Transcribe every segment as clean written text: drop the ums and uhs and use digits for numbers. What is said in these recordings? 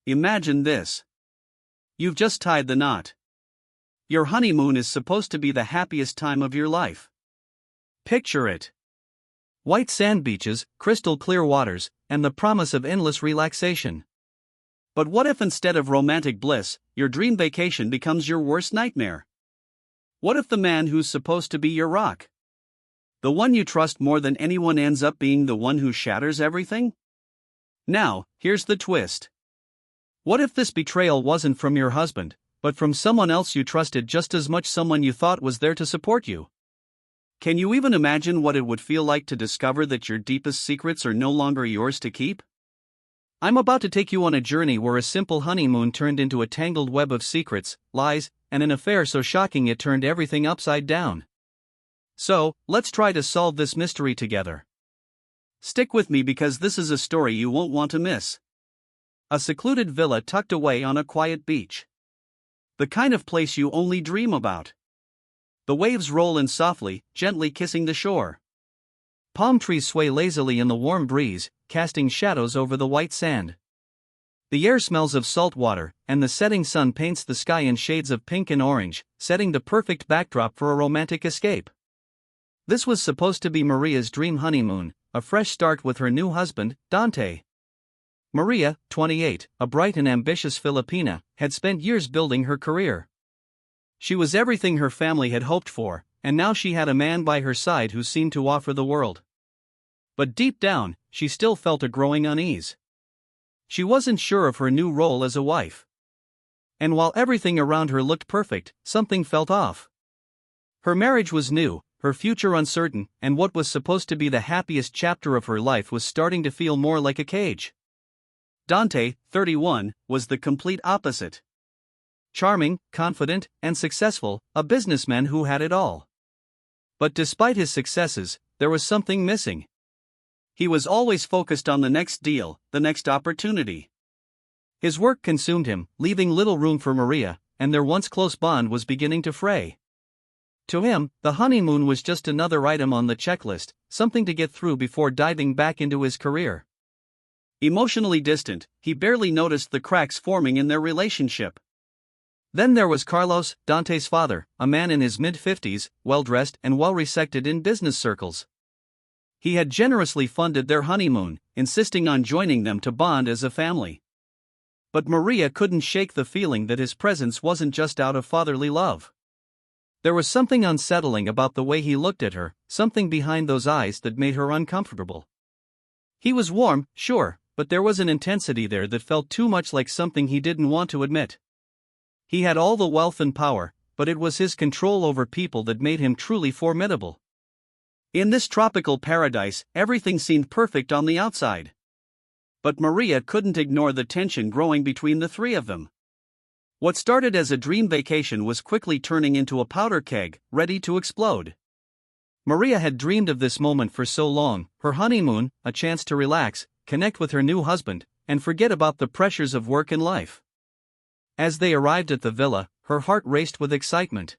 Imagine this. You've just tied the knot. Your honeymoon is supposed to be the happiest time of your life. Picture it. White sand beaches, crystal clear waters, and the promise of endless relaxation. But what if instead of romantic bliss, your dream vacation becomes your worst nightmare? What if the man who's supposed to be your rock, the one you trust more than anyone, ends up being the one who shatters everything? Now, here's the twist. What if this betrayal wasn't from your husband, but from someone else you trusted just as much, someone you thought was there to support you? Can you even imagine what it would feel like to discover that your deepest secrets are no longer yours to keep? I'm about to take you on a journey where a simple honeymoon turned into a tangled web of secrets, lies, and an affair so shocking it turned everything upside down. So, let's try to solve this mystery together. Stick with me because this is a story you won't want to miss. A secluded villa tucked away on a quiet beach. The kind of place you only dream about. The waves roll in softly, gently kissing the shore. Palm trees sway lazily in the warm breeze, casting shadows over the white sand. The air smells of salt water, and the setting sun paints the sky in shades of pink and orange, setting the perfect backdrop for a romantic escape. This was supposed to be Maria's dream honeymoon, a fresh start with her new husband, Dante. Maria, 28, a bright and ambitious Filipina, had spent years building her career. She was everything her family had hoped for, and now she had a man by her side who seemed to offer the world. But deep down, she still felt a growing unease. She wasn't sure of her new role as a wife. And while everything around her looked perfect, something felt off. Her marriage was new, her future uncertain, and what was supposed to be the happiest chapter of her life was starting to feel more like a cage. Dante, 31, was the complete opposite. Charming, confident, and successful, a businessman who had it all. But despite his successes, there was something missing. He was always focused on the next deal, the next opportunity. His work consumed him, leaving little room for Maria, and their once close bond was beginning to fray. To him, the honeymoon was just another item on the checklist, something to get through before diving back into his career. Emotionally distant, he barely noticed the cracks forming in their relationship. Then there was Carlos, Dante's father, a man in his mid-50s, well-dressed and well-respected in business circles. He had generously funded their honeymoon, insisting on joining them to bond as a family. But Maria couldn't shake the feeling that his presence wasn't just out of fatherly love. There was something unsettling about the way he looked at her, something behind those eyes that made her uncomfortable. He was warm, sure, but there was an intensity there that felt too much like something he didn't want to admit. He had all the wealth and power, but it was his control over people that made him truly formidable. In this tropical paradise, everything seemed perfect on the outside. But Maria couldn't ignore the tension growing between the three of them. What started as a dream vacation was quickly turning into a powder keg, ready to explode. Maria had dreamed of this moment for so long, her honeymoon, a chance to relax, connect with her new husband, and forget about the pressures of work and life. As they arrived at the villa, her heart raced with excitement.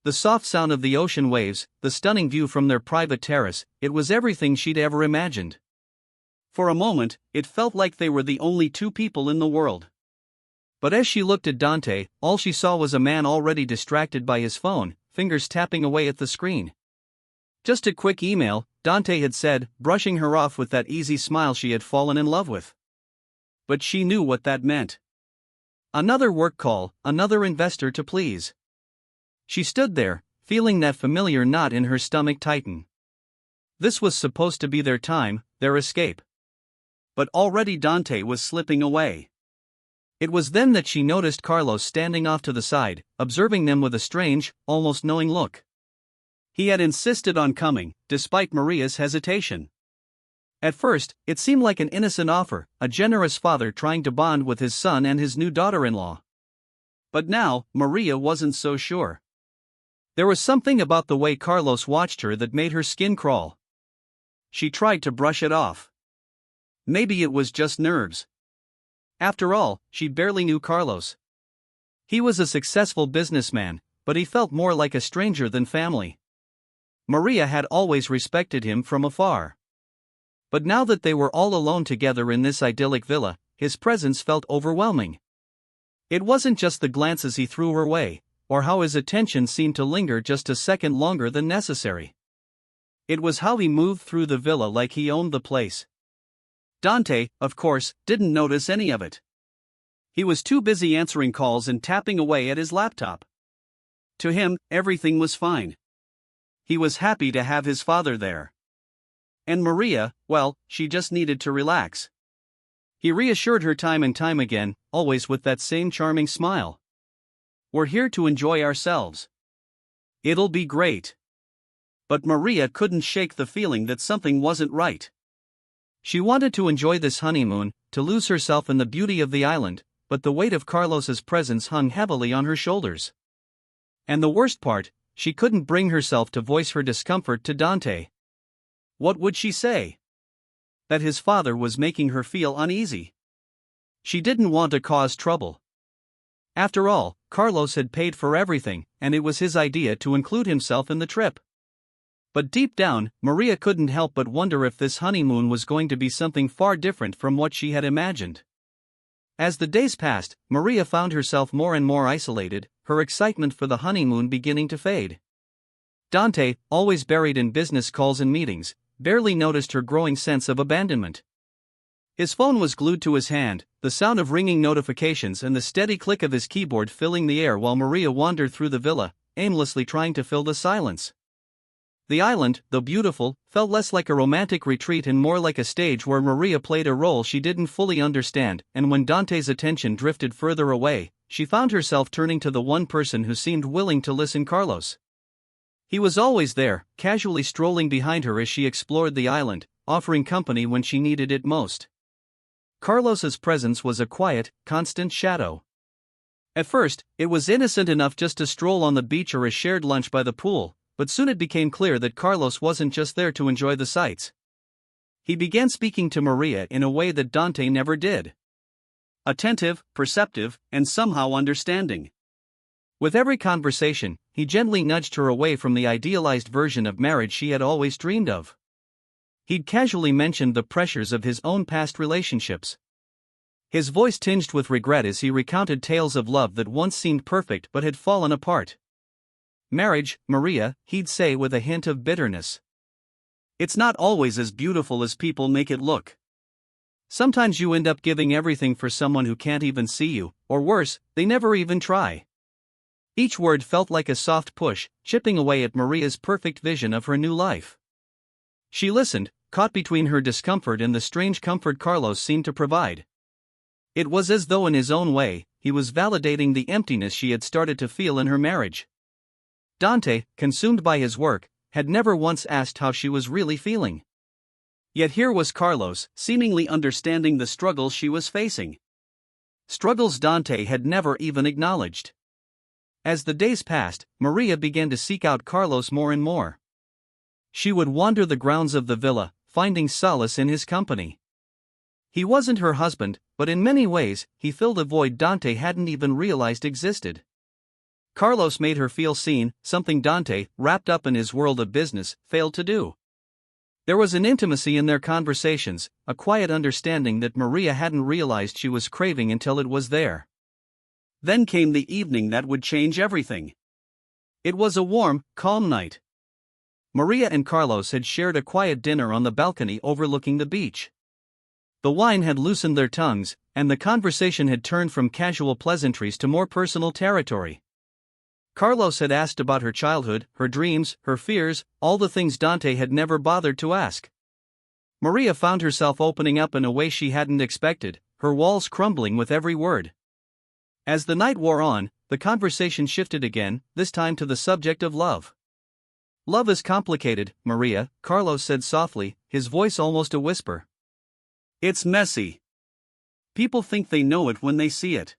The soft sound of the ocean waves, the stunning view from their private terrace, it was everything she'd ever imagined. For a moment, it felt like they were the only two people in the world. But as she looked at Dante, all she saw was a man already distracted by his phone, fingers tapping away at the screen. Just a quick email, Dante had said, brushing her off with that easy smile she had fallen in love with. But she knew what that meant. Another work call, another investor to please. She stood there, feeling that familiar knot in her stomach tighten. This was supposed to be their time, their escape. But already Dante was slipping away. It was then that she noticed Carlos standing off to the side, observing them with a strange, almost knowing look. He had insisted on coming, despite Maria's hesitation. At first, it seemed like an innocent offer, a generous father trying to bond with his son and his new daughter-in-law. But now, Maria wasn't so sure. There was something about the way Carlos watched her that made her skin crawl. She tried to brush it off. Maybe it was just nerves. After all, she barely knew Carlos. He was a successful businessman, but he felt more like a stranger than family. Maria had always respected him from afar. But now that they were all alone together in this idyllic villa, his presence felt overwhelming. It wasn't just the glances he threw her way, or how his attention seemed to linger just a second longer than necessary. It was how he moved through the villa like he owned the place. Dante, of course, didn't notice any of it. He was too busy answering calls and tapping away at his laptop. To him, everything was fine. He was happy to have his father there. And Maria, well, she just needed to relax. He reassured her time and time again, always with that same charming smile. "We're here to enjoy ourselves. It'll be great." But Maria couldn't shake the feeling that something wasn't right. She wanted to enjoy this honeymoon, to lose herself in the beauty of the island, but the weight of Carlos's presence hung heavily on her shoulders. And the worst part, she couldn't bring herself to voice her discomfort to Dante. What would she say? That his father was making her feel uneasy. She didn't want to cause trouble. After all, Carlos had paid for everything, and it was his idea to include himself in the trip. But deep down, Maria couldn't help but wonder if this honeymoon was going to be something far different from what she had imagined. As the days passed, Maria found herself more and more isolated, her excitement for the honeymoon beginning to fade. Dante, always buried in business calls and meetings, barely noticed her growing sense of abandonment. His phone was glued to his hand, the sound of ringing notifications and the steady click of his keyboard filling the air while Maria wandered through the villa, aimlessly trying to fill the silence. The island, though beautiful, felt less like a romantic retreat and more like a stage where Maria played a role she didn't fully understand, and when Dante's attention drifted further away, she found herself turning to the one person who seemed willing to listen: Carlos. He was always there, casually strolling behind her as she explored the island, offering company when she needed it most. Carlos's presence was a quiet, constant shadow. At first, it was innocent enough just to stroll on the beach or a shared lunch by the pool, but soon it became clear that Carlos wasn't just there to enjoy the sights. He began speaking to Maria in a way that Dante never did. Attentive, perceptive, and somehow understanding. With every conversation, he gently nudged her away from the idealized version of marriage she had always dreamed of. He'd casually mentioned the pressures of his own past relationships. His voice tinged with regret as he recounted tales of love that once seemed perfect but had fallen apart. "Marriage, Maria," he'd say with a hint of bitterness. "It's not always as beautiful as people make it look. Sometimes you end up giving everything for someone who can't even see you, or worse, they never even try." Each word felt like a soft push, chipping away at Maria's perfect vision of her new life. She listened, caught between her discomfort and the strange comfort Carlos seemed to provide. It was as though in his own way, he was validating the emptiness she had started to feel in her marriage. Dante, consumed by his work, had never once asked how she was really feeling. Yet here was Carlos, seemingly understanding the struggles she was facing. Struggles Dante had never even acknowledged. As the days passed, Maria began to seek out Carlos more and more. She would wander the grounds of the villa, finding solace in his company. He wasn't her husband, but in many ways, he filled a void Dante hadn't even realized existed. Carlos made her feel seen, something Dante, wrapped up in his world of business, failed to do. There was an intimacy in their conversations, a quiet understanding that Maria hadn't realized she was craving until it was there. Then came the evening that would change everything. It was a warm, calm night. Maria and Carlos had shared a quiet dinner on the balcony overlooking the beach. The wine had loosened their tongues, and the conversation had turned from casual pleasantries to more personal territory. Carlos had asked about her childhood, her dreams, her fears, all the things Dante had never bothered to ask. Maria found herself opening up in a way she hadn't expected, her walls crumbling with every word. As the night wore on, the conversation shifted again, this time to the subject of love. "Love is complicated, Maria," Carlos said softly, his voice almost a whisper. "It's messy. People think they know it when they see it.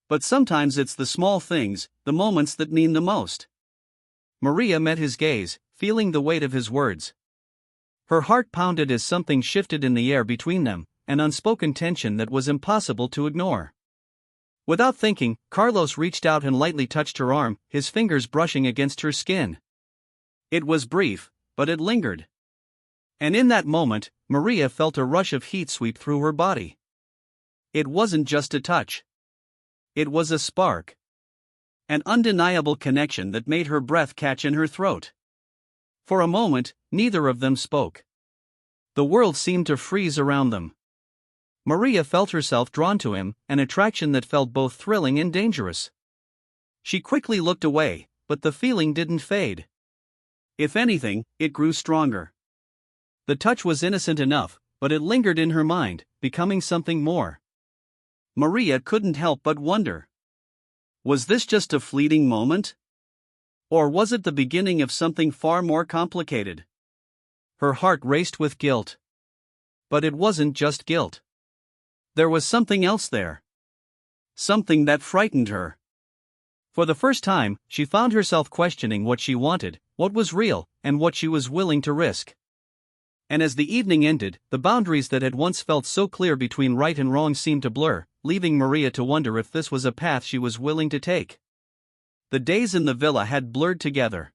But sometimes it's the small things, the moments that mean the most." Maria met his gaze, feeling the weight of his words. Her heart pounded as something shifted in the air between them, an unspoken tension that was impossible to ignore. Without thinking, Carlos reached out and lightly touched her arm, his fingers brushing against her skin. It was brief, but it lingered. And in that moment, Maria felt a rush of heat sweep through her body. it wasn't just a touch. It was a spark. An undeniable connection that made her breath catch in her throat. For a moment, neither of them spoke. The world seemed to freeze around them. Maria felt herself drawn to him, an attraction that felt both thrilling and dangerous. She quickly looked away, but the feeling didn't fade. If anything, it grew stronger. The touch was innocent enough, but it lingered in her mind, becoming something more. Maria couldn't help but wonder. Was this just a fleeting moment? Or was it the beginning of something far more complicated? Her heart raced with guilt. But it wasn't just guilt. There was something else there. Something that frightened her. For the first time, she found herself questioning what she wanted, what was real, and what she was willing to risk. And as the evening ended, the boundaries that had once felt so clear between right and wrong seemed to blur, leaving Maria to wonder if this was a path she was willing to take. The days in the villa had blurred together.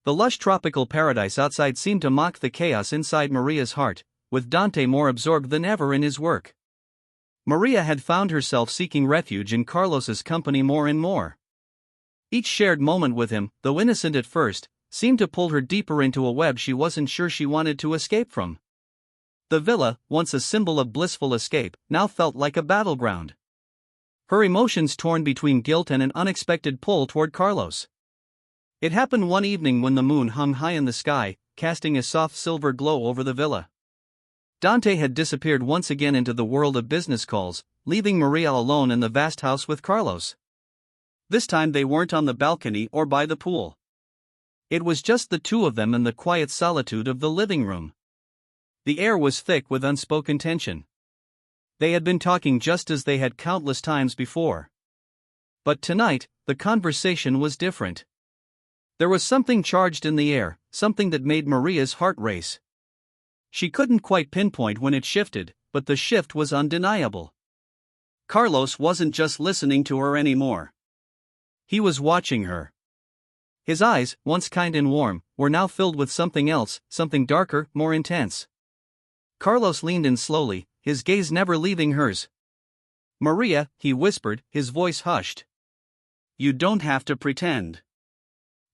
The lush tropical paradise outside seemed to mock the chaos inside Maria's heart, with Dante more absorbed than ever in his work. Maria had found herself seeking refuge in Carlos's company more and more. Each shared moment with him, though innocent at first, seemed to pull her deeper into a web she wasn't sure she wanted to escape from. The villa, once a symbol of blissful escape, now felt like a battleground. Her emotions torn between guilt and an unexpected pull toward Carlos. It happened one evening when the moon hung high in the sky, casting a soft silver glow over the villa. Dante had disappeared once again into the world of business calls, leaving Maria alone in the vast house with Carlos. This time they weren't on the balcony or by the pool. It was just the two of them in the quiet solitude of the living room. The air was thick with unspoken tension. They had been talking just as they had countless times before. But tonight, the conversation was different. There was something charged in the air, something that made Maria's heart race. She couldn't quite pinpoint when it shifted, but the shift was undeniable. Carlos wasn't just listening to her anymore. He was watching her. His eyes, once kind and warm, were now filled with something else, something darker, more intense. Carlos leaned in slowly, his gaze never leaving hers. "Maria," he whispered, his voice hushed. "You don't have to pretend.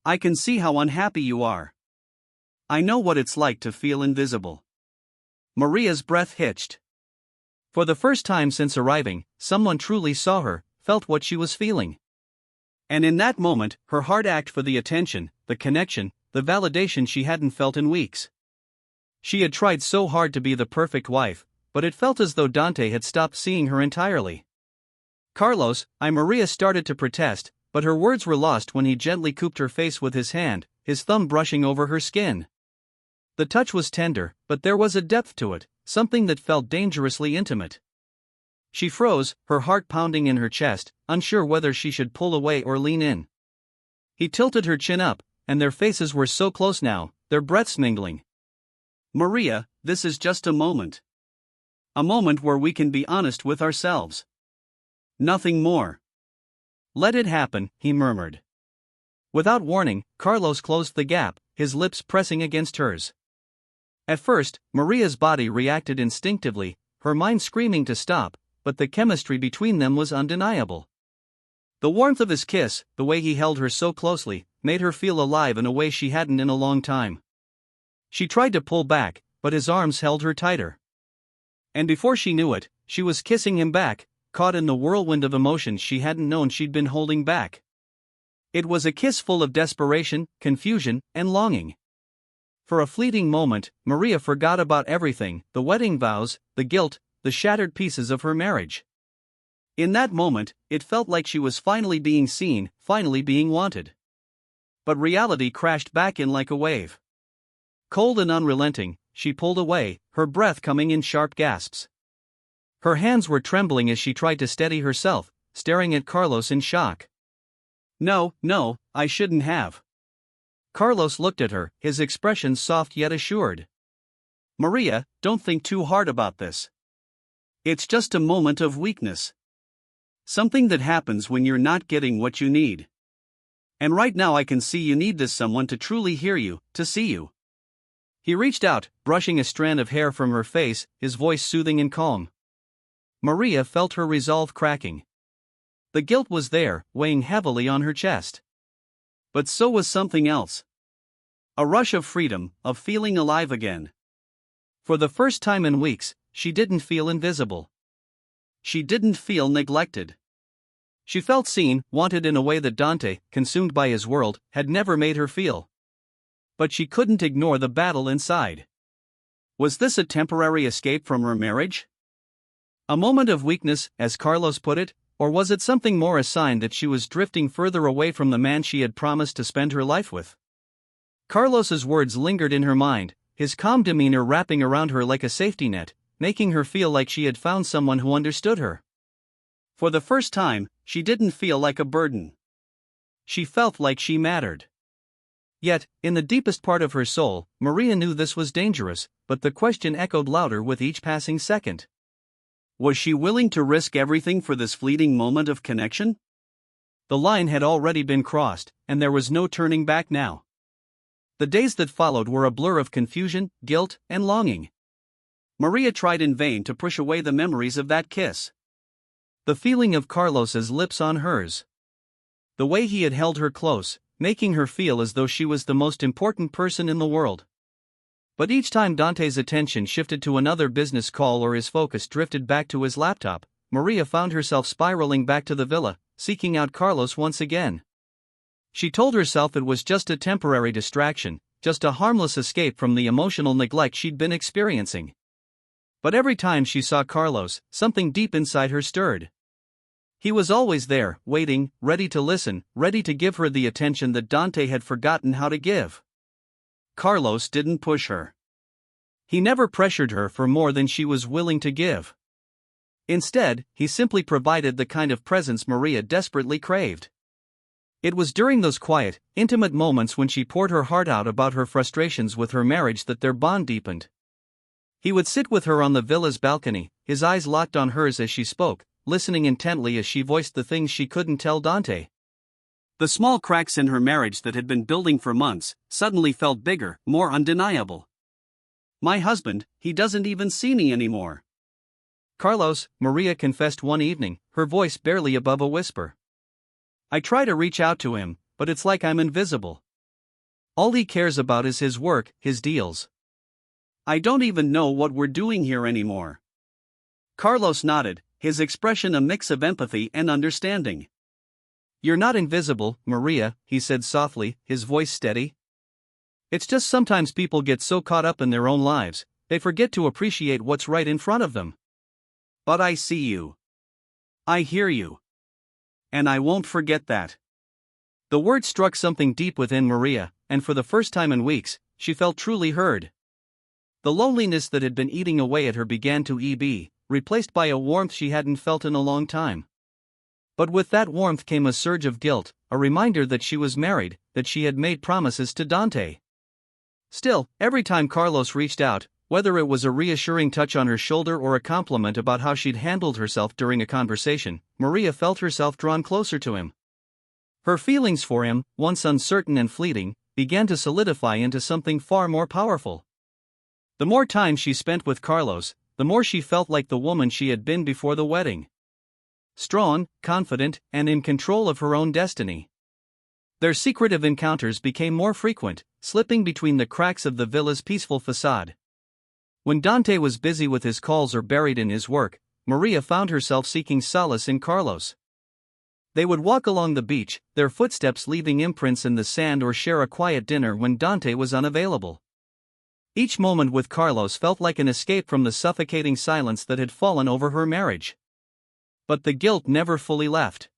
I can see how unhappy you are. I know what it's like to feel invisible." Maria's breath hitched. For the first time since arriving, someone truly saw her, felt what she was feeling. And in that moment, her heart ached for the attention, the connection, the validation she hadn't felt in weeks. She had tried so hard to be the perfect wife, but it felt as though Dante had stopped seeing her entirely. "Carlos," Maria started to protest, but her words were lost when he gently cooped her face with his hand, his thumb brushing over her skin. The touch was tender, but there was a depth to it, something that felt dangerously intimate. She froze, her heart pounding in her chest, unsure whether she should pull away or lean in. He tilted her chin up, and their faces were so close now, their breaths mingling. "Maria, this is just a moment. A moment where we can be honest with ourselves. Nothing more." "Let it happen," he murmured. Without warning, Carlos closed the gap, his lips pressing against hers. At first, Maria's body reacted instinctively, her mind screaming to stop, but the chemistry between them was undeniable. The warmth of his kiss, the way he held her so closely, made her feel alive in a way she hadn't in a long time. She tried to pull back, but his arms held her tighter. And before she knew it, she was kissing him back, caught in the whirlwind of emotions she hadn't known she'd been holding back. It was a kiss full of desperation, confusion, and longing. For a fleeting moment, Maria forgot about everything, the wedding vows, the guilt, the shattered pieces of her marriage. In that moment, it felt like she was finally being seen, finally being wanted. But reality crashed back in like a wave. Cold and unrelenting, she pulled away, her breath coming in sharp gasps. Her hands were trembling as she tried to steady herself, staring at Carlos in shock. "No, I shouldn't have." Carlos looked at her, his expression soft yet assured. "Maria, don't think too hard about this. It's just a moment of weakness. Something that happens when you're not getting what you need. And right now I can see you need this someone to truly hear you, to see you." He reached out, brushing a strand of hair from her face, his voice soothing and calm. Maria felt her resolve cracking. The guilt was there, weighing heavily on her chest. But so was something else. A rush of freedom, of feeling alive again. For the first time in weeks, she didn't feel invisible. She didn't feel neglected. She felt seen, wanted in a way that Dante, consumed by his world, had never made her feel. But she couldn't ignore the battle inside. Was this a temporary escape from her marriage? A moment of weakness, as Carlos put it, or was it something more, a sign that she was drifting further away from the man she had promised to spend her life with? Carlos's words lingered in her mind, his calm demeanor wrapping around her like a safety net, making her feel like she had found someone who understood her. For the first time, she didn't feel like a burden. She felt like she mattered. Yet, in the deepest part of her soul, Maria knew this was dangerous, but the question echoed louder with each passing second. Was she willing to risk everything for this fleeting moment of connection? The line had already been crossed, and there was no turning back now. The days that followed were a blur of confusion, guilt, and longing. Maria tried in vain to push away the memories of that kiss. The feeling of Carlos's lips on hers. The way he had held her close, making her feel as though she was the most important person in the world. But each time Dante's attention shifted to another business call or his focus drifted back to his laptop, Maria found herself spiraling back to the villa, seeking out Carlos once again. She told herself it was just a temporary distraction, just a harmless escape from the emotional neglect she'd been experiencing. But every time she saw Carlos, something deep inside her stirred. He was always there, waiting, ready to listen, ready to give her the attention that Dante had forgotten how to give. Carlos didn't push her. He never pressured her for more than she was willing to give. Instead, he simply provided the kind of presence Maria desperately craved. It was during those quiet, intimate moments when she poured her heart out about her frustrations with her marriage that their bond deepened. He would sit with her on the villa's balcony, his eyes locked on hers as she spoke, listening intently as she voiced the things she couldn't tell Dante. The small cracks in her marriage that had been building for months suddenly felt bigger, more undeniable. My husband, he doesn't even see me anymore. Carlos, Maria confessed one evening, her voice barely above a whisper. I try to reach out to him, but it's like I'm invisible. All he cares about is his work, his deals. I don't even know what we're doing here anymore. Carlos nodded, his expression a mix of empathy and understanding. You're not invisible, Maria, he said softly, his voice steady. It's just sometimes people get so caught up in their own lives, they forget to appreciate what's right in front of them. But I see you. I hear you. And I won't forget that. The word struck something deep within Maria, and for the first time in weeks, she felt truly heard. The loneliness that had been eating away at her began to ebb, replaced by a warmth she hadn't felt in a long time. But with that warmth came a surge of guilt, a reminder that she was married, that she had made promises to Dante. Still, every time Carlos reached out, whether it was a reassuring touch on her shoulder or a compliment about how she'd handled herself during a conversation, Maria felt herself drawn closer to him. Her feelings for him, once uncertain and fleeting, began to solidify into something far more powerful. The more time she spent with Carlos, the more she felt like the woman she had been before the wedding. Strong, confident, and in control of her own destiny. Their secretive encounters became more frequent, slipping between the cracks of the villa's peaceful facade. When Dante was busy with his calls or buried in his work, Maria found herself seeking solace in Carlos. They would walk along the beach, their footsteps leaving imprints in the sand, or share a quiet dinner when Dante was unavailable. Each moment with Carlos felt like an escape from the suffocating silence that had fallen over her marriage. But the guilt never fully left.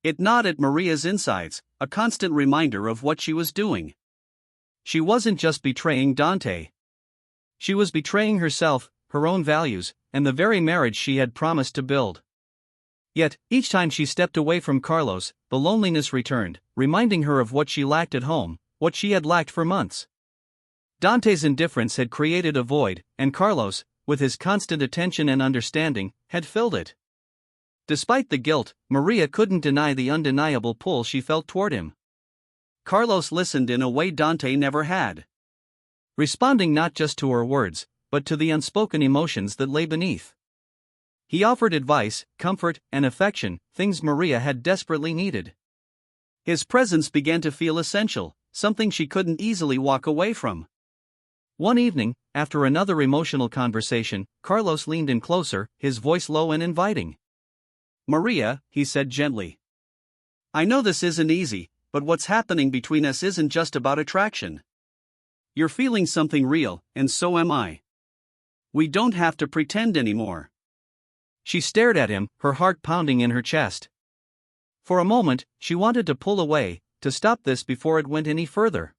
It gnawed at Maria's insides, a constant reminder of what she was doing. She wasn't just betraying Dante. She was betraying herself, her own values, and the very marriage she had promised to build. Yet, each time she stepped away from Carlos, the loneliness returned, reminding her of what she lacked at home, what she had lacked for months. Dante's indifference had created a void, and Carlos, with his constant attention and understanding, had filled it. Despite the guilt, Maria couldn't deny the undeniable pull she felt toward him. Carlos listened in a way Dante never had. Responding not just to her words, but to the unspoken emotions that lay beneath. He offered advice, comfort, and affection, things Maria had desperately needed. His presence began to feel essential, something she couldn't easily walk away from. One evening, after another emotional conversation, Carlos leaned in closer, his voice low and inviting. "Maria," he said gently. "I know this isn't easy, but what's happening between us isn't just about attraction. You're feeling something real, and so am I. We don't have to pretend anymore." She stared at him, her heart pounding in her chest. For a moment, she wanted to pull away, to stop this before it went any further.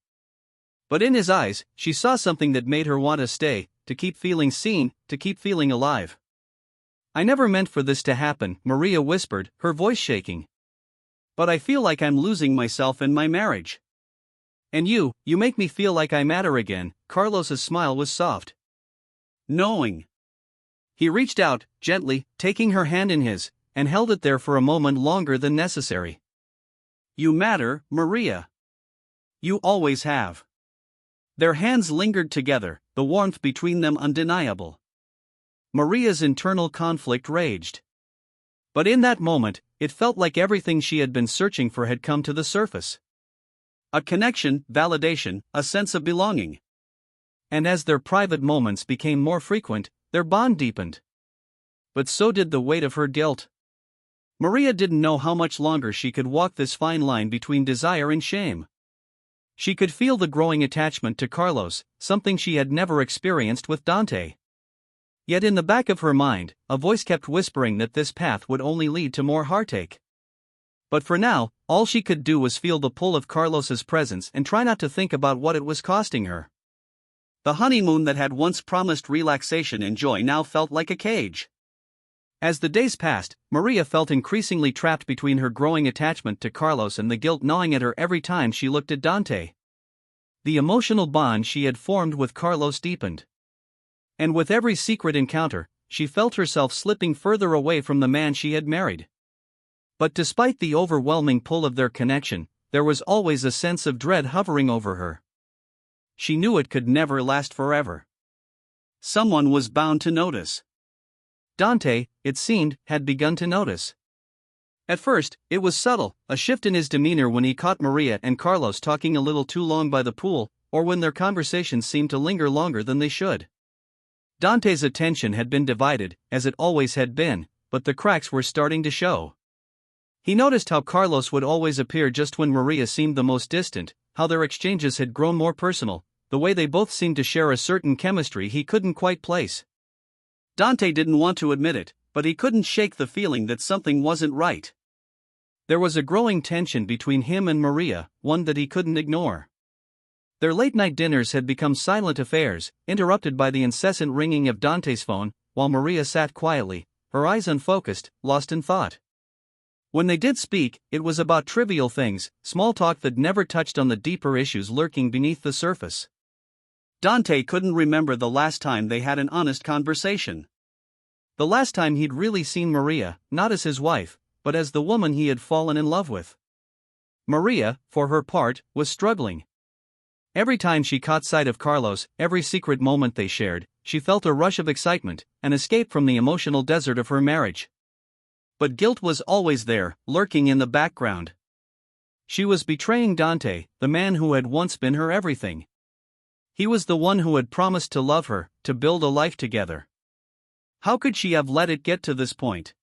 But in his eyes, she saw something that made her want to stay, to keep feeling seen, to keep feeling alive. "I never meant for this to happen," Maria whispered, her voice shaking. "But I feel like I'm losing myself in my marriage. And you make me feel like I matter again." Carlos's smile was soft, knowing. He reached out, gently, taking her hand in his, and held it there for a moment longer than necessary. "You matter, Maria. You always have." Their hands lingered together, the warmth between them undeniable. Maria's internal conflict raged. But in that moment, it felt like everything she had been searching for had come to the surface. A connection, validation, a sense of belonging. And as their private moments became more frequent, their bond deepened. But so did the weight of her guilt. Maria didn't know how much longer she could walk this fine line between desire and shame. She could feel the growing attachment to Carlos, something she had never experienced with Dante. Yet in the back of her mind, a voice kept whispering that this path would only lead to more heartache. But for now, all she could do was feel the pull of Carlos's presence and try not to think about what it was costing her. The honeymoon that had once promised relaxation and joy now felt like a cage. As the days passed, Maria felt increasingly trapped between her growing attachment to Carlos and the guilt gnawing at her every time she looked at Dante. The emotional bond she had formed with Carlos deepened. And with every secret encounter, she felt herself slipping further away from the man she had married. But despite the overwhelming pull of their connection, there was always a sense of dread hovering over her. She knew it could never last forever. Someone was bound to notice. Dante, it seemed, had begun to notice. At first, it was subtle, a shift in his demeanor when he caught Maria and Carlos talking a little too long by the pool, or when their conversations seemed to linger longer than they should. Dante's attention had been divided, as it always had been, but the cracks were starting to show. He noticed how Carlos would always appear just when Maria seemed the most distant, how their exchanges had grown more personal, the way they both seemed to share a certain chemistry he couldn't quite place. Dante didn't want to admit it, but he couldn't shake the feeling that something wasn't right. There was a growing tension between him and Maria, one that he couldn't ignore. Their late-night dinners had become silent affairs, interrupted by the incessant ringing of Dante's phone, while Maria sat quietly, her eyes unfocused, lost in thought. When they did speak, it was about trivial things, small talk that never touched on the deeper issues lurking beneath the surface. Dante couldn't remember the last time they had an honest conversation. The last time he'd really seen Maria, not as his wife, but as the woman he had fallen in love with. Maria, for her part, was struggling. Every time she caught sight of Carlos, every secret moment they shared, she felt a rush of excitement, an escape from the emotional desert of her marriage. But guilt was always there, lurking in the background. She was betraying Dante, the man who had once been her everything. He was the one who had promised to love her, to build a life together. How could she have let it get to this point?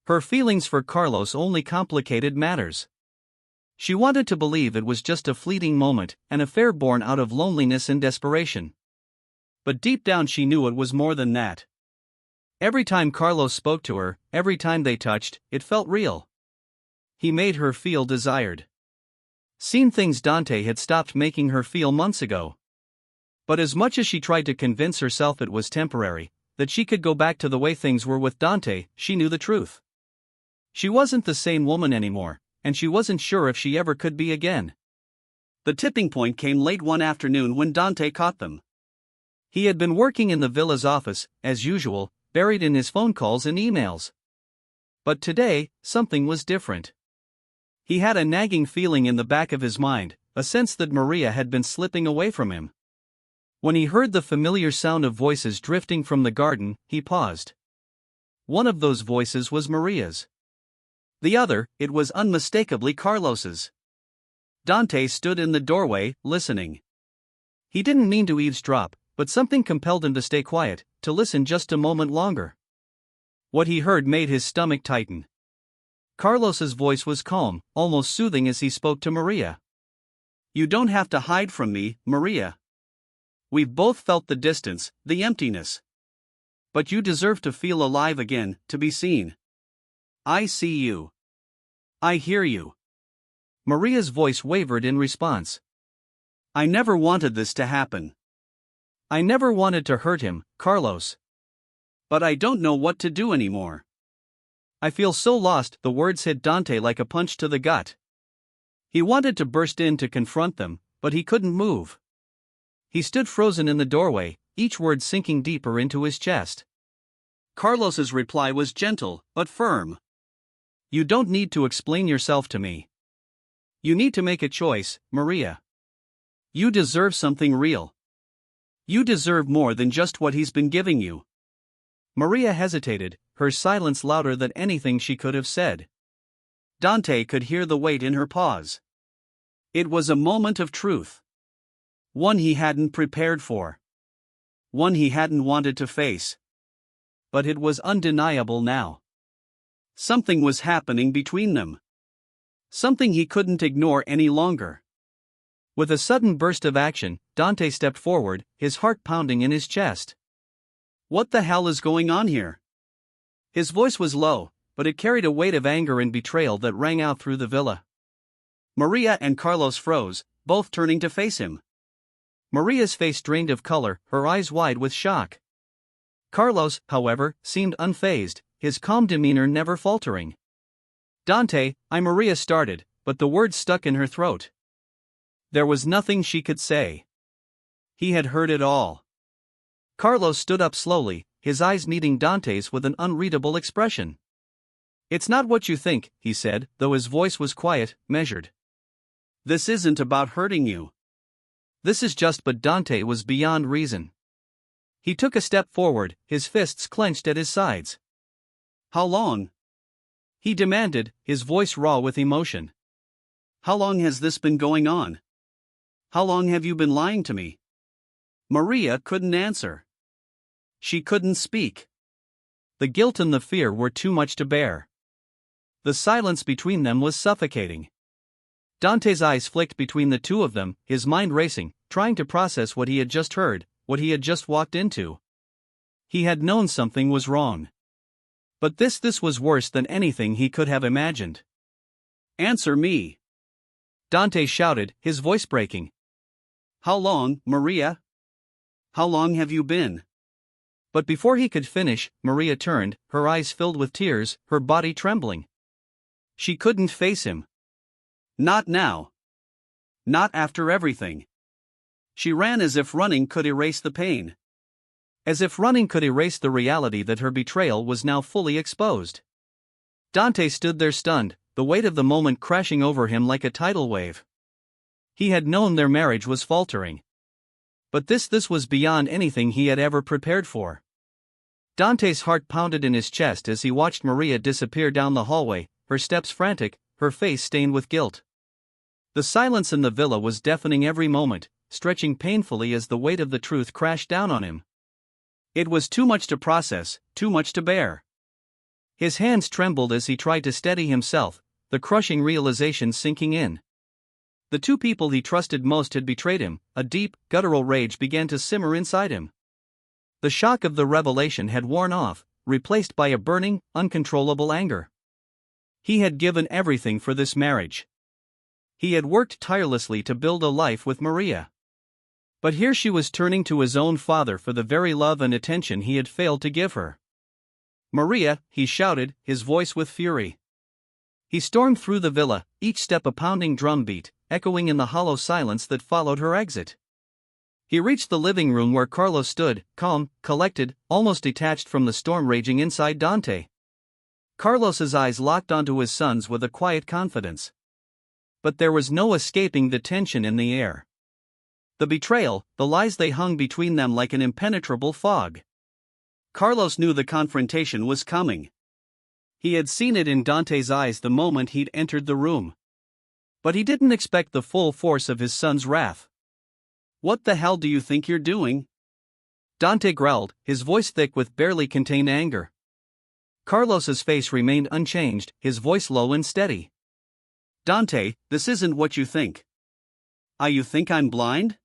Her feelings for Carlos only complicated matters. She wanted to believe it was just a fleeting moment, an affair born out of loneliness and desperation. But deep down she knew it was more than that. Every time Carlos spoke to her, every time they touched, it felt real. He made her feel desired. Seen things Dante had stopped making her feel months ago. But as much as she tried to convince herself it was temporary, that she could go back to the way things were with Dante, she knew the truth. She wasn't the same woman anymore, and she wasn't sure if she ever could be again. The tipping point came late one afternoon when Dante caught them. He had been working in the villa's office, as usual, buried in his phone calls and emails. But today, something was different. He had a nagging feeling in the back of his mind, a sense that Maria had been slipping away from him. When he heard the familiar sound of voices drifting from the garden, he paused. One of those voices was Maria's. The other, it was unmistakably Carlos's. Dante stood in the doorway, listening. He didn't mean to eavesdrop, but something compelled him to stay quiet, to listen just a moment longer. What he heard made his stomach tighten. Carlos's voice was calm, almost soothing as he spoke to Maria. "You don't have to hide from me, Maria. We've both felt the distance, the emptiness. But you deserve to feel alive again, to be seen. I see you. I hear you." Maria's voice wavered in response. "I never wanted this to happen. I never wanted to hurt him, Carlos. But I don't know what to do anymore. I feel so lost." The words hit Dante like a punch to the gut. He wanted to burst in to confront them, but he couldn't move. He stood frozen in the doorway, each word sinking deeper into his chest. Carlos's reply was gentle, but firm. "You don't need to explain yourself to me. You need to make a choice, Maria. You deserve something real. You deserve more than just what he's been giving you." Maria hesitated, her silence louder than anything she could have said. Dante could hear the weight in her pause. It was a moment of truth. One he hadn't prepared for. One he hadn't wanted to face. But it was undeniable now. Something was happening between them. Something he couldn't ignore any longer. With a sudden burst of action, Dante stepped forward, his heart pounding in his chest. "What the hell is going on here?" His voice was low, but it carried a weight of anger and betrayal that rang out through the villa. Maria and Carlos froze, both turning to face him. Maria's face drained of color, her eyes wide with shock. Carlos, however, seemed unfazed, his calm demeanor never faltering. "Dante," Maria started, but the words stuck in her throat. There was nothing she could say. He had heard it all. Carlos stood up slowly, his eyes meeting Dante's with an unreadable expression. "It's not what you think," he said, though his voice was quiet, measured. "This isn't about hurting you. This is just..." But Dante was beyond reason. He took a step forward, his fists clenched at his sides. "How long?" he demanded, his voice raw with emotion. "How long has this been going on? How long have you been lying to me?" Maria couldn't answer. She couldn't speak. The guilt and the fear were too much to bear. The silence between them was suffocating. Dante's eyes flicked between the two of them, his mind racing, trying to process what he had just heard, what he had just walked into. He had known something was wrong. But this was worse than anything he could have imagined. "Answer me!" Dante shouted, his voice breaking. "How long, Maria? How long have you been?" But before he could finish, Maria turned, her eyes filled with tears, her body trembling. She couldn't face him. Not now. Not after everything. She ran as if running could erase the pain. As if running could erase the reality that her betrayal was now fully exposed. Dante stood there stunned, the weight of the moment crashing over him like a tidal wave. He had known their marriage was faltering. But this was beyond anything he had ever prepared for. Dante's heart pounded in his chest as he watched Maria disappear down the hallway, her steps frantic, her face stained with guilt. The silence in the villa was deafening every moment, stretching painfully as the weight of the truth crashed down on him. It was too much to process, too much to bear. His hands trembled as he tried to steady himself, the crushing realization sinking in. The two people he trusted most had betrayed him. A deep, guttural rage began to simmer inside him. The shock of the revelation had worn off, replaced by a burning, uncontrollable anger. He had given everything for this marriage. He had worked tirelessly to build a life with Maria. But here she was turning to his own father for the very love and attention he had failed to give her. "Maria," he shouted, his voice with fury. He stormed through the villa, each step a pounding drumbeat, echoing in the hollow silence that followed her exit. He reached the living room where Carlos stood, calm, collected, almost detached from the storm raging inside Dante. Carlos's eyes locked onto his son's with a quiet confidence. But there was no escaping the tension in the air. The betrayal, the lies, they hung between them like an impenetrable fog. Carlos knew the confrontation was coming. He had seen it in Dante's eyes the moment he'd entered the room. But he didn't expect the full force of his son's wrath. "What the hell do you think you're doing?" Dante growled, his voice thick with barely contained anger. Carlos's face remained unchanged, his voice low and steady. "Dante, this isn't what you think." You think I'm blind?"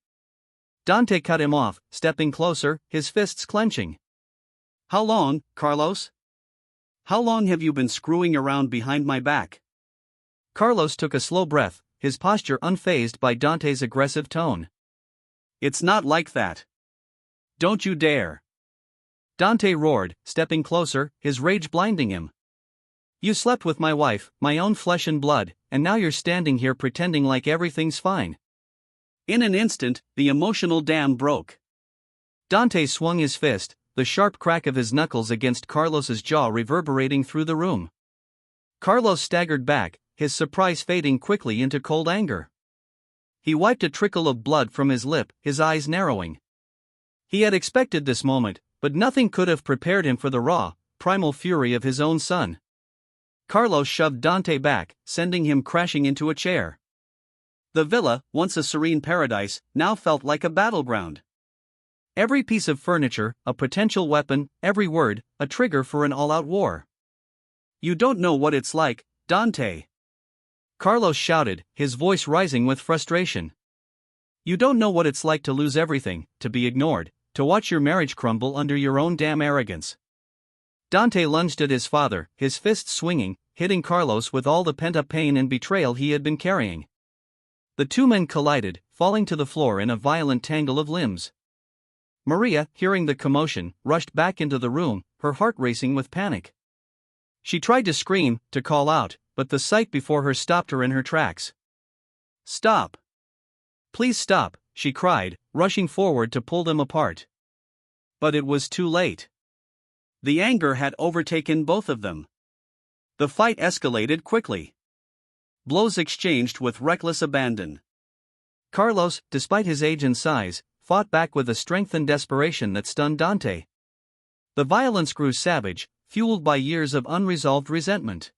Dante cut him off, stepping closer, his fists clenching. "How long, Carlos? How long have you been screwing around behind my back?" Carlos took a slow breath, his posture unfazed by Dante's aggressive tone. "It's not like that. Don't you dare!" Dante roared, stepping closer, his rage blinding him. "You slept with my wife, my own flesh and blood, and now you're standing here pretending like everything's fine." In an instant, the emotional dam broke. Dante swung his fist, the sharp crack of his knuckles against Carlos's jaw reverberating through the room. Carlos staggered back, his surprise fading quickly into cold anger. He wiped a trickle of blood from his lip, his eyes narrowing. He had expected this moment, but nothing could have prepared him for the raw, primal fury of his own son. Carlos shoved Dante back, sending him crashing into a chair. The villa, once a serene paradise, now felt like a battleground. Every piece of furniture, a potential weapon, every word, a trigger for an all-out war. "You don't know what it's like, Dante," Carlos shouted, his voice rising with frustration. "You don't know what it's like to lose everything, to be ignored, to watch your marriage crumble under your own damn arrogance." Dante lunged at his father, his fists swinging, hitting Carlos with all the pent-up pain and betrayal he had been carrying. The two men collided, falling to the floor in a violent tangle of limbs. Maria, hearing the commotion, rushed back into the room, her heart racing with panic. She tried to scream, to call out, but the sight before her stopped her in her tracks. "Stop! Please stop," she cried, rushing forward to pull them apart. But it was too late. The anger had overtaken both of them. The fight escalated quickly. Blows exchanged with reckless abandon. Carlos, despite his age and size, fought back with a strength and desperation that stunned Dante. The violence grew savage, fueled by years of unresolved resentment.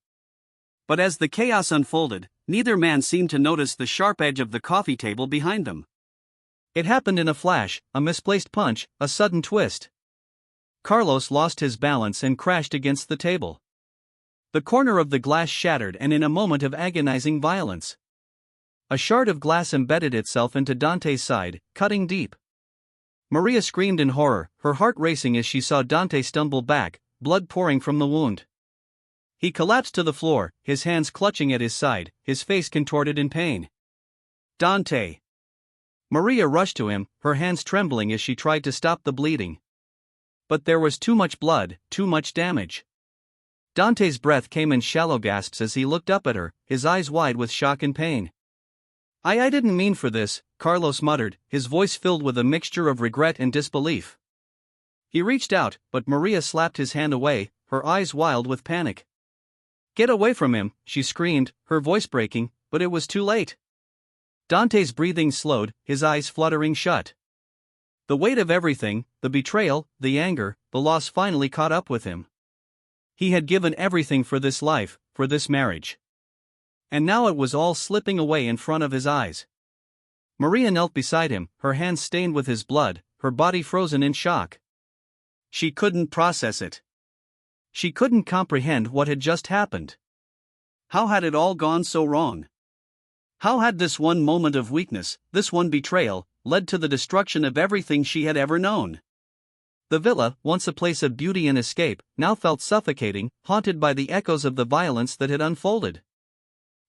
But as the chaos unfolded, neither man seemed to notice the sharp edge of the coffee table behind them. It happened in a flash, a misplaced punch, a sudden twist. Carlos lost his balance and crashed against the table. The corner of the glass shattered, and in a moment of agonizing violence, a shard of glass embedded itself into Dante's side, cutting deep. Maria screamed in horror, her heart racing as she saw Dante stumble back, blood pouring from the wound. He collapsed to the floor, his hands clutching at his side, his face contorted in pain. "Dante!" Maria rushed to him, her hands trembling as she tried to stop the bleeding. But there was too much blood, too much damage. Dante's breath came in shallow gasps as he looked up at her, his eyes wide with shock and pain. I didn't mean for this," Carlos muttered, his voice filled with a mixture of regret and disbelief. He reached out, but Maria slapped his hand away, her eyes wild with panic. "Get away from him," she screamed, her voice breaking, but it was too late. Dante's breathing slowed, his eyes fluttering shut. The weight of everything, the betrayal, the anger, the loss finally caught up with him. He had given everything for this life, for this marriage. And now it was all slipping away in front of his eyes. Maria knelt beside him, her hands stained with his blood, her body frozen in shock. She couldn't process it. She couldn't comprehend what had just happened. How had it all gone so wrong? How had this one moment of weakness, this one betrayal, led to the destruction of everything she had ever known? The villa, once a place of beauty and escape, now felt suffocating, haunted by the echoes of the violence that had unfolded.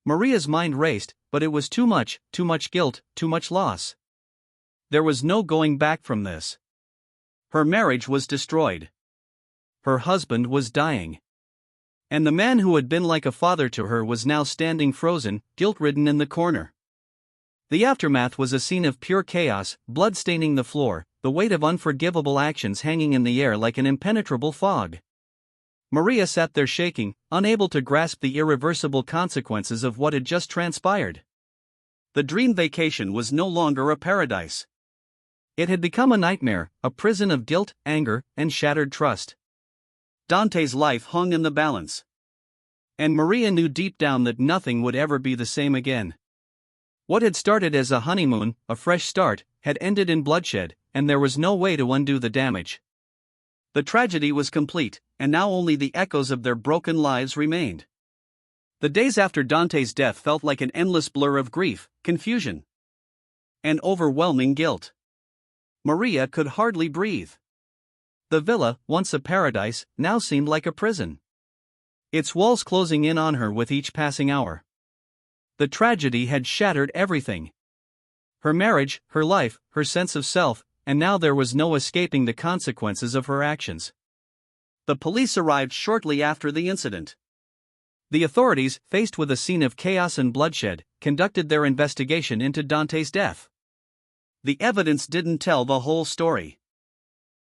Maria's mind raced, but it was too much guilt, too much loss. There was no going back from this. Her marriage was destroyed. Her husband was dying. And the man who had been like a father to her was now standing frozen, guilt-ridden in the corner. The aftermath was a scene of pure chaos, blood staining the floor, the weight of unforgivable actions hanging in the air like an impenetrable fog. Maria sat there shaking, unable to grasp the irreversible consequences of what had just transpired. The dream vacation was no longer a paradise. It had become a nightmare, a prison of guilt, anger, and shattered trust. Dante's life hung in the balance. And Maria knew deep down that nothing would ever be the same again. What had started as a honeymoon, a fresh start, had ended in bloodshed, and there was no way to undo the damage. The tragedy was complete, and now only the echoes of their broken lives remained. The days after Dante's death felt like an endless blur of grief, confusion, and overwhelming guilt. Maria could hardly breathe. The villa, once a paradise, now seemed like a prison, its walls closing in on her with each passing hour. The tragedy had shattered everything. Her marriage, her life, her sense of self, and now there was no escaping the consequences of her actions. The police arrived shortly after the incident. The authorities, faced with a scene of chaos and bloodshed, conducted their investigation into Dante's death. The evidence didn't tell the whole story.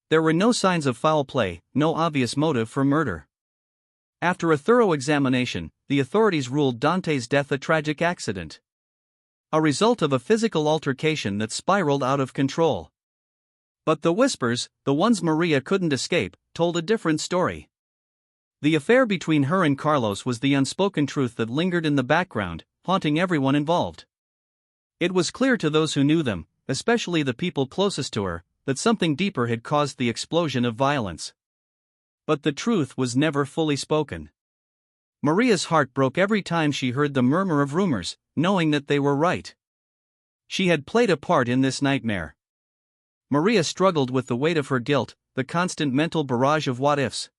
There were no signs of foul play, no obvious motive for murder. After a thorough examination, the authorities ruled Dante's death a tragic accident, a result of a physical altercation that spiraled out of control. But the whispers, the ones Maria couldn't escape, told a different story. The affair between her and Carlos was the unspoken truth that lingered in the background, haunting everyone involved. It was clear to those who knew them, especially the people closest to her, that something deeper had caused the explosion of violence. But the truth was never fully spoken. Maria's heart broke every time she heard the murmur of rumors, knowing that they were right. She had played a part in this nightmare. Maria struggled with the weight of her guilt, the constant mental barrage of what-ifs.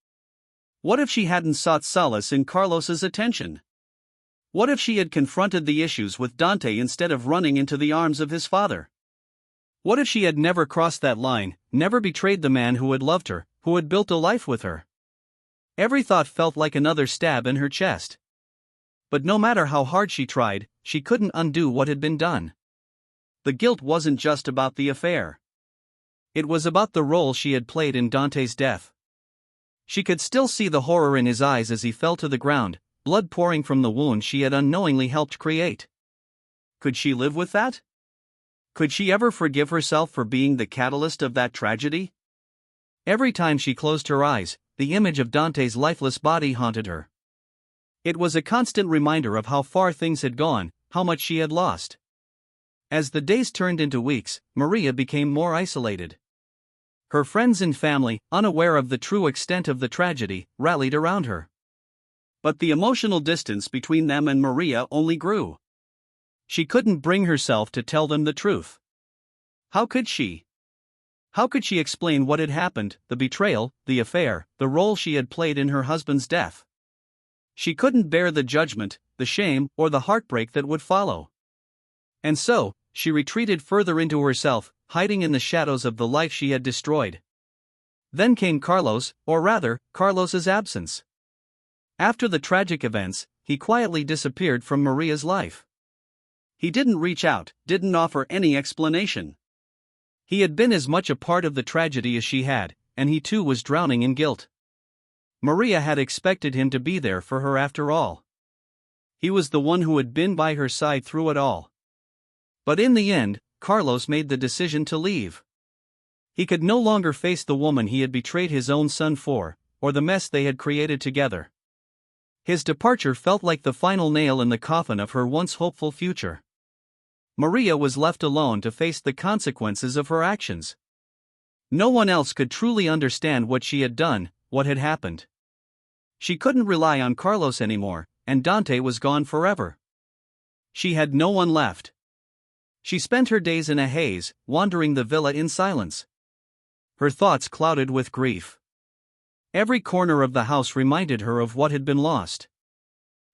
What if she hadn't sought solace in Carlos's attention? What if she had confronted the issues with Dante instead of running into the arms of his father? What if she had never crossed that line, never betrayed the man who had loved her, who had built a life with her? Every thought felt like another stab in her chest. But no matter how hard she tried, she couldn't undo what had been done. The guilt wasn't just about the affair. It was about the role she had played in Dante's death. She could still see the horror in his eyes as he fell to the ground, blood pouring from the wound she had unknowingly helped create. Could she live with that? Could she ever forgive herself for being the catalyst of that tragedy? Every time she closed her eyes, the image of Dante's lifeless body haunted her. It was a constant reminder of how far things had gone, how much she had lost. As the days turned into weeks, Maria became more isolated. Her friends and family, unaware of the true extent of the tragedy, rallied around her. But the emotional distance between them and Maria only grew. She couldn't bring herself to tell them the truth. How could she? How could she explain what had happened, the betrayal, the affair, the role she had played in her husband's death? She couldn't bear the judgment, the shame, or the heartbreak that would follow. And so, she retreated further into herself, hiding in the shadows of the life she had destroyed. Then came Carlos, or rather, Carlos's absence. After the tragic events, he quietly disappeared from Maria's life. He didn't reach out, didn't offer any explanation. He had been as much a part of the tragedy as she had, and he too was drowning in guilt. Maria had expected him to be there for her after all. He was the one who had been by her side through it all. But in the end, Carlos made the decision to leave. He could no longer face the woman he had betrayed his own son for, or the mess they had created together. His departure felt like the final nail in the coffin of her once hopeful future. Maria was left alone to face the consequences of her actions. No one else could truly understand what she had done, what had happened. She couldn't rely on Carlos anymore, and Dante was gone forever. She had no one left. She spent her days in a haze, wandering the villa in silence. Her thoughts clouded with grief. Every corner of the house reminded her of what had been lost.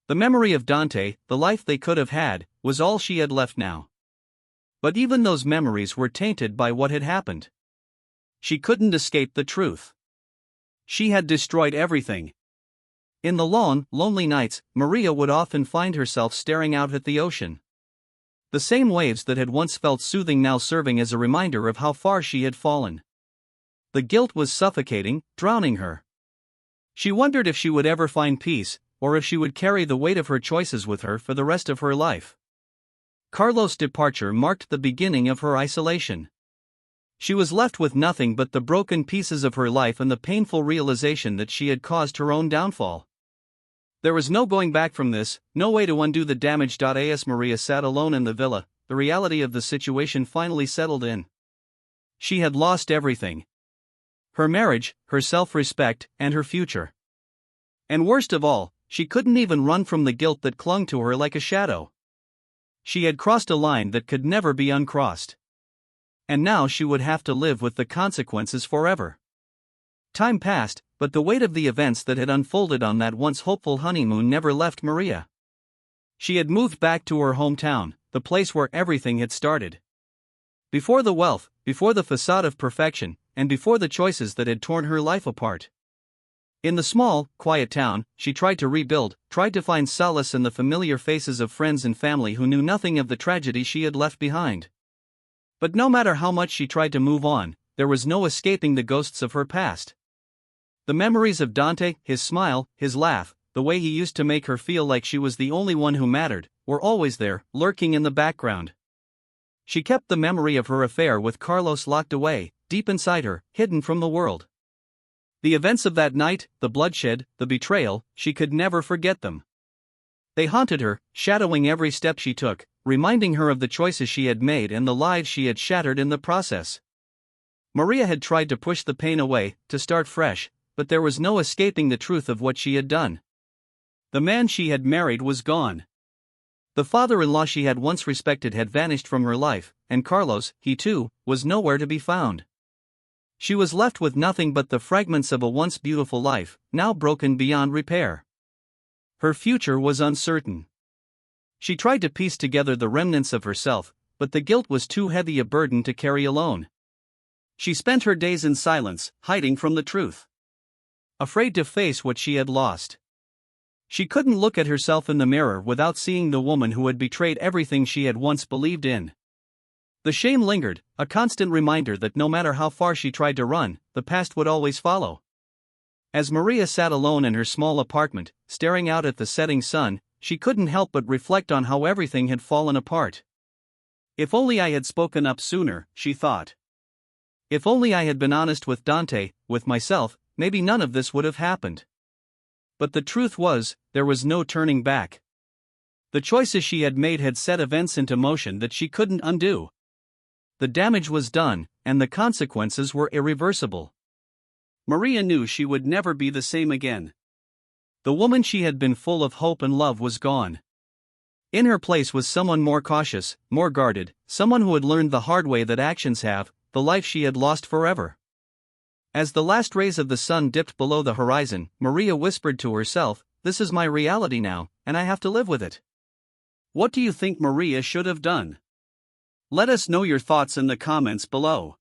The memory of Dante, the life they could have had, was all she had left now. But even those memories were tainted by what had happened. She couldn't escape the truth. She had destroyed everything. In the long, lonely nights, Maria would often find herself staring out at the ocean. The same waves that had once felt soothing now serving as a reminder of how far she had fallen. The guilt was suffocating, drowning her. She wondered if she would ever find peace, or if she would carry the weight of her choices with her for the rest of her life. Carlos' departure marked the beginning of her isolation. She was left with nothing but the broken pieces of her life and the painful realization that she had caused her own downfall. There was no going back from this, no way to undo the damage. As Maria sat alone in the villa, the reality of the situation finally settled in. She had lost everything: her marriage, her self-respect, and her future. And worst of all, she couldn't even run from the guilt that clung to her like a shadow. She had crossed a line that could never be uncrossed. And now she would have to live with the consequences forever. Time passed, but the weight of the events that had unfolded on that once hopeful honeymoon never left Maria. She had moved back to her hometown, the place where everything had started. Before the wealth, before the facade of perfection, and before the choices that had torn her life apart. In the small, quiet town, she tried to rebuild, tried to find solace in the familiar faces of friends and family who knew nothing of the tragedy she had left behind. But no matter how much she tried to move on, there was no escaping the ghosts of her past. The memories of Dante, his smile, his laugh, the way he used to make her feel like she was the only one who mattered, were always there, lurking in the background. She kept the memory of her affair with Carlos locked away, deep inside her, hidden from the world. The events of that night, the bloodshed, the betrayal, she could never forget them. They haunted her, shadowing every step she took, reminding her of the choices she had made and the lives she had shattered in the process. Maria had tried to push the pain away, to start fresh, but there was no escaping the truth of what she had done. The man she had married was gone. The father-in-law she had once respected had vanished from her life, and Carlos, he too, was nowhere to be found. She was left with nothing but the fragments of a once beautiful life, now broken beyond repair. Her future was uncertain. She tried to piece together the remnants of herself, but the guilt was too heavy a burden to carry alone. She spent her days in silence, hiding from the truth. Afraid to face what she had lost. She couldn't look at herself in the mirror without seeing the woman who had betrayed everything she had once believed in. The shame lingered, a constant reminder that no matter how far she tried to run, the past would always follow. As Maria sat alone in her small apartment, staring out at the setting sun, she couldn't help but reflect on how everything had fallen apart. If only I had spoken up sooner, she thought. If only I had been honest with Dante, with myself, maybe none of this would have happened. But the truth was, there was no turning back. The choices she had made had set events into motion that she couldn't undo. The damage was done, and the consequences were irreversible. Maria knew she would never be the same again. The woman she had been full of hope and love was gone. In her place was someone more cautious, more guarded, someone who had learned the hard way that actions have, the life she had lost forever. As the last rays of the sun dipped below the horizon, Maria whispered to herself, "This is my reality now, and I have to live with it." What do you think Maria should have done? Let us know your thoughts in the comments below.